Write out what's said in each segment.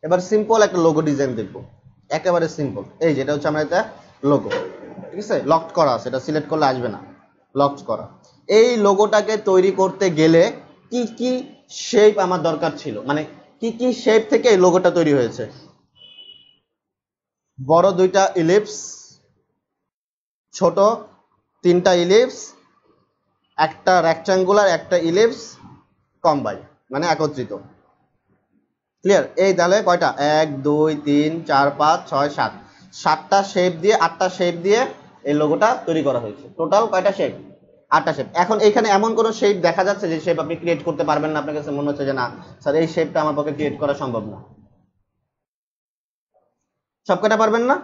এবার সিম্পল একটা logo design দেখবো, একেবারে সিম্পল। এই যেটা হচ্ছে আমরা এটা লোগো, ঠিক আছে, লকড করা আছে, এটা সিলেক্ট করলে আসবে না, লকড করা। এই লোগোটাকে তৈরি করতে গেলে কি কি শেপ আমার দরকার ছিল, মানে কি কি শেপ থেকে এই লোগোটা তৈরি হয়েছে? বড় দুইটা ইলিপস, ছোট তিনটা ইলিপস, একটা রেক্ট্যাঙ্গুলার একটা ইলিপস, কম্বাইন মানে একত্রিত। ক্লিয়ার? এই তাহলে কয়টা, 1 2 3 4 5 6 7, 7টা শেপ দিয়ে 8টা শেপ দিয়ে এই লোগোটা তৈরি করা হয়েছে। টোটাল কয়টা শেপ? 8টা শেপ। এখন এখানে এমন কোনো শেপ দেখা যাচ্ছে যে শেপ আপনি ক্রিয়েট করতে পারবেন না, আপনার কাছে মনে হচ্ছে যে না স্যার এই শেপটা আমার পক্ষে ক্রিয়েট করা সম্ভব না? সব কয়টা পারবেন না?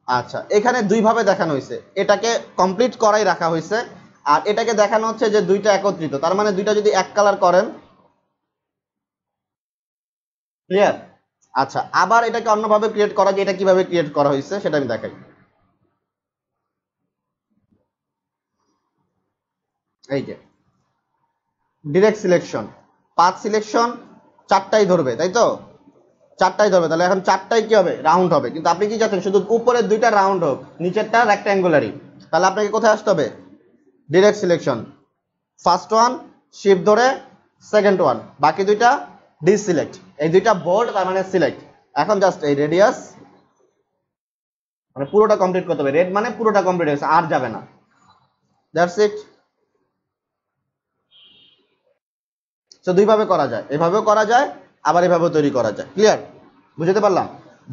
আচ্ছা, এখানে দুই ভাবে দেখানো হয়েছে, এটাকে কমপ্লিট করাই রাখা হয়েছে, আর এটাকে দেখানো হচ্ছে যে দুইটা একত্রিত, তার মানে দুইটা যদি এক কালার করেন। ক্লিয়ার? আচ্ছা, আবার এটাকে অন্যভাবে ক্রিয়েট করা যায়, এটা কিভাবে ক্রিয়েট করা হয়েছে সেটা আমি দেখাই। এই যে ডিরেক্ট সিলেকশন, পাথ সিলেকশন, চারটাই ধরবে, তাই তো? চারটাই ধরবে, তাহলে এখন চারটাই কি হবে? রাউন্ড হবে। কিন্তু আপনি কি চাচ্ছেন শুধু উপরের দুইটা রাউন্ড হোক, নিচেরটা রেক্ট্যাঙ্গুলারই, তাহলে আপনাকে কোথায় আসতে হবে? Direct selection, first one shift ধরে, সেকেন্ড ওয়ান, বাকি দুইটা ডিসিলেক্ট। এই দুইটা বোল্ড, তার মানে সিলেক্ট। এখন জাস্ট এই রেডিয়াস মানে পুরোটা কমপ্লিট করতে হবে, রেড মানে পুরোটা কমপ্লিট হয়েছে, আর যাবে না। That's it. তো দুইভাবে করা যায়, এভাবেও করা যায়, আবার এভাবেও তৈরি করা যায়। ক্লিয়ার? বুঝতে পারলাম?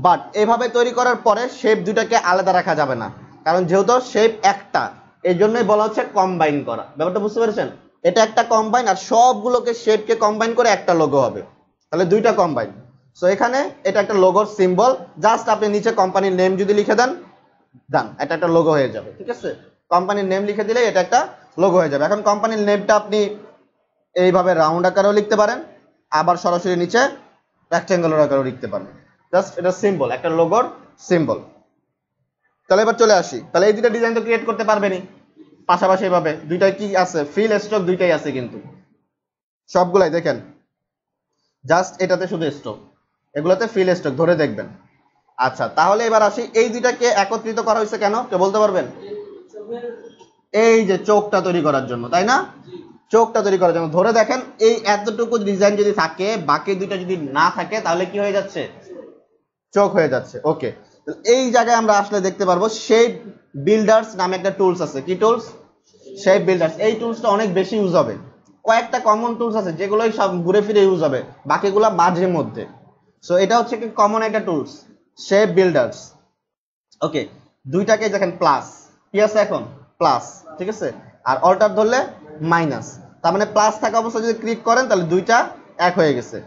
বাট এভাবে তৈরি করার পরে শেপ দুটাকে আলাদা রাখা যাবে না, কারণ যেহেতু শেপ একটা, এই জন্যই বলা হচ্ছে কম্বাইন করা। ব্যাপারটা বুঝতে পেরেছেন? এটা একটা কম্বাইন, আর সবগুলোকে শেপকে কম্বাইন করে একটা লোগো হবে, তাহলে দুইটা কম্বাইন। সো এখানে এটা একটা লোগোর সিম্বল, জাস্ট আপনি নিচে কোম্পানির নেম যদি লিখে দেন, ডান, এটা একটা লোগো হয়ে যাবে। ঠিক আছে, কোম্পানির নেম লিখে দিলে এটা একটা লোগো হয়ে যাবে। এখন কোম্পানির নেমটা আপনি এইভাবে রাউন্ড আকারেও লিখতে পারেন, আবার সরাসরি নিচে রেক্ট্যাঙ্গুলার আকারেও লিখতে পারেন। জাস্ট এটা সিম্বল, একটা লোগোর সিম্বল। তাহলে এবার চলে আসি, তাহলে এই দুইটা ডিজাইন তো ক্রিয়েট করতে পারবেনই পাশাপাশি এভাবে। দুইটাই কি আছে? ফিল স্ট্রোক দুইটাই আছে, কিন্তু সবগুলাই দেখেন জাস্ট এটাতে শুধু স্ট্রোক, এগুলোতে ফিল স্ট্রোক ধরে দেখবেন। আচ্ছা, তাহলে এবার আসি, এই দুইটাকে একত্রিত করা হয়েছে কেন, কেউ বলতে পারবেন? এই যে চোখটা তৈরি করার জন্য, তাই না? চোখটা তৈরি করার জন্য। ধরে দেখেন এই এতটুকু ডিজাইন যদি থাকে, বাকি দুইটা যদি না থাকে, তাহলে কি হয়ে যাচ্ছে? চোখ হয়ে যাচ্ছে। ওকে, এই জায়গায় আমরা আসলে দেখতে পারবো শেপ বিল্ডার্স নামে একটা টুলস আছে। কি টুলস? Shape builders. এই টুলসটা অনেক বেশি ইউজ হবে, কয়েকটা কমন টুলস আছে যেগুলোই সব ঘুরে ফিরে ইউজ হবে, বাকিগুলা মাঝে মধ্যে। সো এটা হচ্ছে কি কমন একটা টুলস, শেপ বিল্ডার্স। ওকে, দুইটাকে দেখেন প্লাস, কি আছে এখন? প্লাস, ঠিক আছে, আর অল্টার ধরলে মাইনাস, তার মানে প্লাস থাকা অবস্থায় যদি ক্লিক করেন তাহলে দুইটা এক হয়ে গেছে।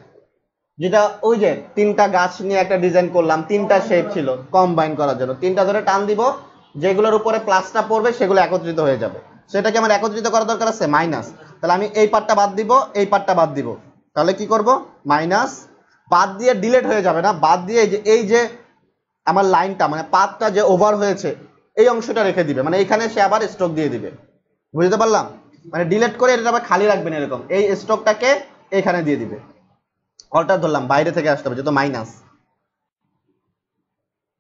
যেটা ওই যে তিনটা গাছ নিয়ে একটা ডিজাইন করলাম, তিনটা শেপ ছিল, কম্বাইন করার জন্য তিনটা ধরে টান দিব, যেগুলোর উপরে প্লাসটা পড়বে সেগুলো একত্রিত হয়ে যাবে। সেটাকে আমার একত্রিত করা দরকার আছে মাইনাস, তাহলে আমি এই পার্টটা বাদ দিব, এই পার্টটা বাদ দিব, তাহলে কি করব? মাইনাস, বাদ দিয়ে ডিলিট হয়ে যাবে না, বাদ দিয়ে এই যে আমার লাইনটা মানে পাথটা যে ওভার হয়েছে এই অংশটা রেখে দিবে, মানে এখানে সে আবার স্ট্রোক দিয়ে দিবে। বুঝতে পারলাম? মানে ডিলিট করে এটা আবার খালি রাখবেন এরকম, এই স্ট্রোকটাকে এখানে দিয়ে দিবে। অল্টার ধরলাম, বাইরে থেকে আসতে হবে যেহেতু মাইনাস,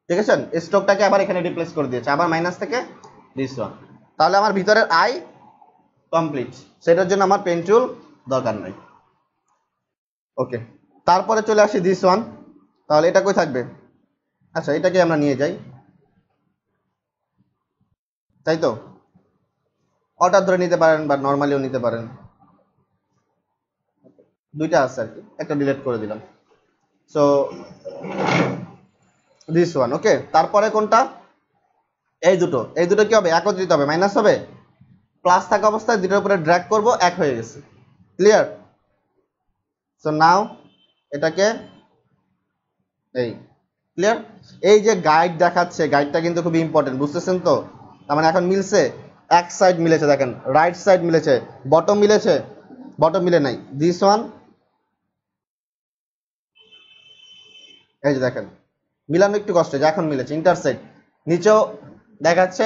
ঠিক আছে, স্ট্রোকটাকে আবার এখানে রিপ্লেস করে দিয়েছে, আবার মাইনাস থেকে দিস ওয়ান। তাহলে আমার ভিতরের আই কমপ্লিট, সেটার জন্য আমার পেন টুল দরকার নাই। ওকে, তারপরে চলে আসি দিস ওয়ান। তাহলে এটা কই থাকবে? আচ্ছা, এটাকে আমরা নিয়ে যাই, তাই তো? অর্ডার ধরে নিতে পারেন বা নর্মালিও নিতে পারেন, দুইটা আছে আর কি, একটা ডিলিট করে দিলাম। So this one. ওকে, তারপরে কোনটা? এই দুটো, এই দুটো কি হবে? একত্রিত হবে, মাইনাস হবে। প্লাস থাকা অবস্থায় দুটোর উপরে ড্র্যাগ করব, এক হয়ে গেছে। ক্লিয়ার? সো নাও এটাকে এই ক্লিয়ার। এই যে গাইড দেখাচ্ছে, গাইডটা কিন্তু খুব ইম্পর্টেন্ট, বুঝতেছেন তো? তার মানে এখন মিলছে, এক সাইড মিলেছে, দেখেন রাইট সাইড মিলেছে, বটম মিলেছে, বটম মিলে নাই। দিস ওয়ান, এই যে দেখেন মিলানো একটু কষ্ট, যে এখন মিলেছে ইন্টারসেট। নিচেও দেখাচ্ছে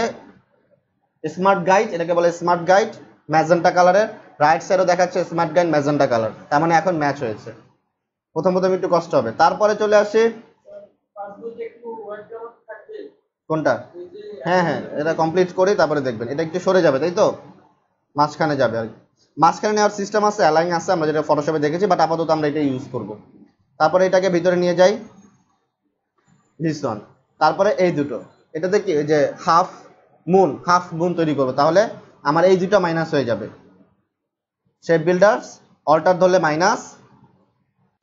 স্মার্ট গাইড, এটাকে বলে স্মার্ট গাইড ম্যাজেন্টা কালারের, রাইট সাইডও দেখাচ্ছে স্মার্ট গাইড ম্যাজেন্টা কালার, তার মানে এখন ম্যাচ হয়েছে। প্রথম প্রথম একটু কষ্ট হবে, তারপরে চলে আসি কোনটা। হ্যাঁ হ্যাঁ, এটা কমপ্লিট করি তারপরে দেখবেন এটা একটু সরে যাবে, তাই তো মাঝখানে যাবে আর কি। মাঝখানে নেওয়ার সিস্টেম আছে, অ্যালাইন আছে, আমরা যেটা ফটোশপে দেখেছি, বাট আপাতত আমরা এটা ইউজ করব। তারপরে এটাকে ভিতরে নিয়ে যাই, দিস ওয়ান। তারপরে এই দুটো, এটাতে কি যে হাফ মুন তৈরি করবো, তাহলে আমার এই দুটো মাইনাস হয়ে যাবে। শেপ বিল্ডার্স অল্টার ধরলে মাইনাস,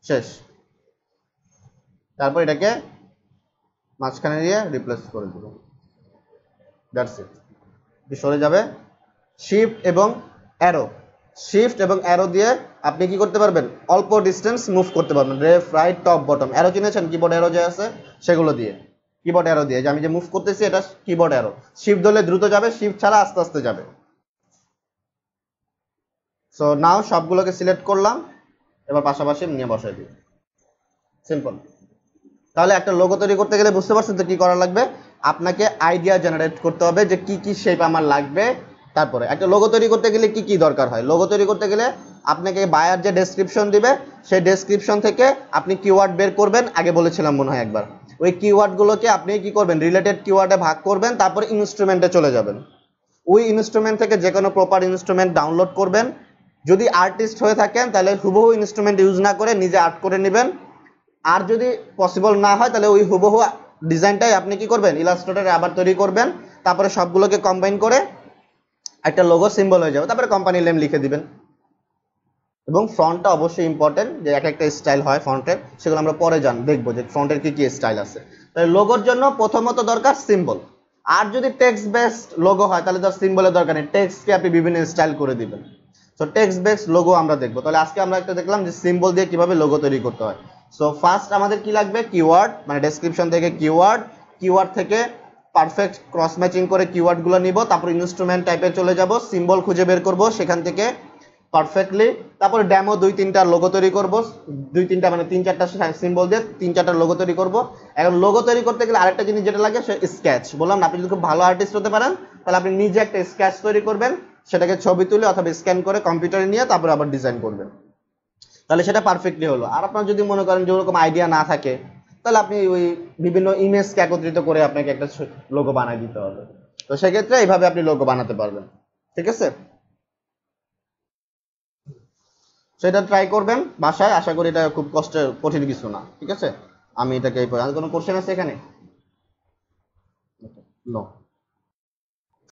শেষ। তারপর এটাকে মাঝখানে দিয়ে রিপ্লেস করে দেবো, দ্যাটস ইট। সরে যাবে। শিফট এবং অ্যারো দিয়ে আপনি কি করতে পারবেন, অল্প ডিস্টেন্স মুভ করতে পারবেন, left right top bottom. Arrow চিনেছেন, কিবোর্ড অ্যারো যে আছে সেগুলো দিয়ে, কিবোর্ড অ্যারো দিয়ে যে আমি যে মুভ করতেছি এটা কিবোর্ড অ্যারো। শিফট ধরলে দ্রুত যাবে, শিফট ছাড়া আস্তে আস্তে যাবে। সো নাও সবগুলোকে সিলেক্ট করলাম, এবার পাশাপাশি নিয়ে বসাই দিই, সিম্পল। তাহলে একটা লোগো তৈরি করতে গেলে বুঝতে পারছেন তো কি করা লাগবে, আপনাকে আইডিয়া জেনারেট করতে হবে যে কি কি শেপ আমার লাগবে। তারপরে একটা লোগো তৈরি করতে গেলে কি কি দরকার হয়, লোগো তৈরি করতে গেলে আপনাকে বায়ার যে ডেসক্রিপশন দিবে সেই ডেসক্রিপশন থেকে আপনি কিওয়ার্ড বের করবেন, আগে বলেছিলাম মনে হয় একবার। ওই কিওয়ার্ডগুলোকে আপনি কি করবেন, রিলেটেড কিওয়ার্ডে ভাগ করবেন, তারপরে ইনস্ট্রুমেন্টে চলে যাবেন। ওই ইনস্ট্রুমেন্ট থেকে যে কোনো প্রপার ইনস্ট্রুমেন্ট ডাউনলোড করবেন। যদি আর্টিস্ট হয়ে থাকেন তাহলে হুবহু ইনস্ট্রুমেন্ট ইউজ না করে নিজে আর্ট করে নেবেন। আর যদি পসিবল না হয় তাহলে ওই হুবহু ডিজাইনটাই আপনি কি করবেন, ইলাস্ট্রেটরে আবার তৈরি করবেন, তারপরে সবগুলোকে কম্বাইন করে একটা লোগো সিম্বল হয়ে যাবে, তারপরে কোম্পানি নেম লিখে দিবেন। এবং ফ্রন্টটা অবশ্যই ইম্পর্টেন্ট, যে এক একটা স্টাইল হয় ফ্রন্টের, সেগুলো আমরা পরে দেখবো যে ফ্রন্টের কি কি স্টাইল আছে। তাহলে লোগোর জন্য প্রথমত দরকার সিম্বল। আর যদি টেক্সট বেসড লোগো হয় তাহলে তো সিম্বলের দরকার নেই, টেক্সটকে আপনি বিভিন্ন স্টাইল করে দিবেন। সো টেক্সট বেসড লোগো আমরা দেখবো। তাহলে আজকে আমরা একটা দেখলাম যে সিম্বল দিয়ে কিভাবে লোগো তৈরি করতে হয়। সো ফার্স্ট আমাদের কি লাগবে, কিওয়ার্ড, মানে ডেসক্রিপশন থেকে কিওয়ার্ড থেকে পারফেক্ট ক্রস ম্যাচিং করে কিওয়ার্ডগুলো নিব, তারপর ইনস্ট্রুমেন্ট টাইপে চলে যাব, সিম্বল খুঁজে বের করব সেখান থেকে পারফেক্টলি, তারপর ডেমো 2-3টা লোগো তৈরি করব, 2-3টা মানে 3-4টা সিম্বল দিয়ে 3-4টা লোগো তৈরি করব। এখন লোগো তৈরি করতে গেলে আরেকটা জিনিস যেটা লাগে সে স্কেচ। বললাম না, আপনি যদি খুব ভালো আর্টিস্ট হতে পারেন তাহলে আপনি নিজে একটা স্কেচ তৈরি করবেন, সেটাকে ছবি তুলে অথবা স্ক্যান করে কম্পিউটারে নিয়ে তারপর আবার ডিজাইন করবেন, তাহলে সেটা পারফেক্টলি হলো। আর আপনার যদি মনে করেন যে ওরকম আইডিয়া না থাকে তাহলে আপনি ওই বিভিন্ন ইমেজকে একত্রিত করে আপনাকে একটা লোগো বানিয়ে দিতে হবে। তো সেক্ষেত্রে এইভাবে আপনি লোগো বানাতে পারবেন, ঠিক আছে। সেটা ট্রাই করবেন বাসায়, আশা করি এটা খুব কঠিন কিছু না, ঠিক আছে। আমি এটাকে কোনো কোশ্চেন আছে এখানে? নো।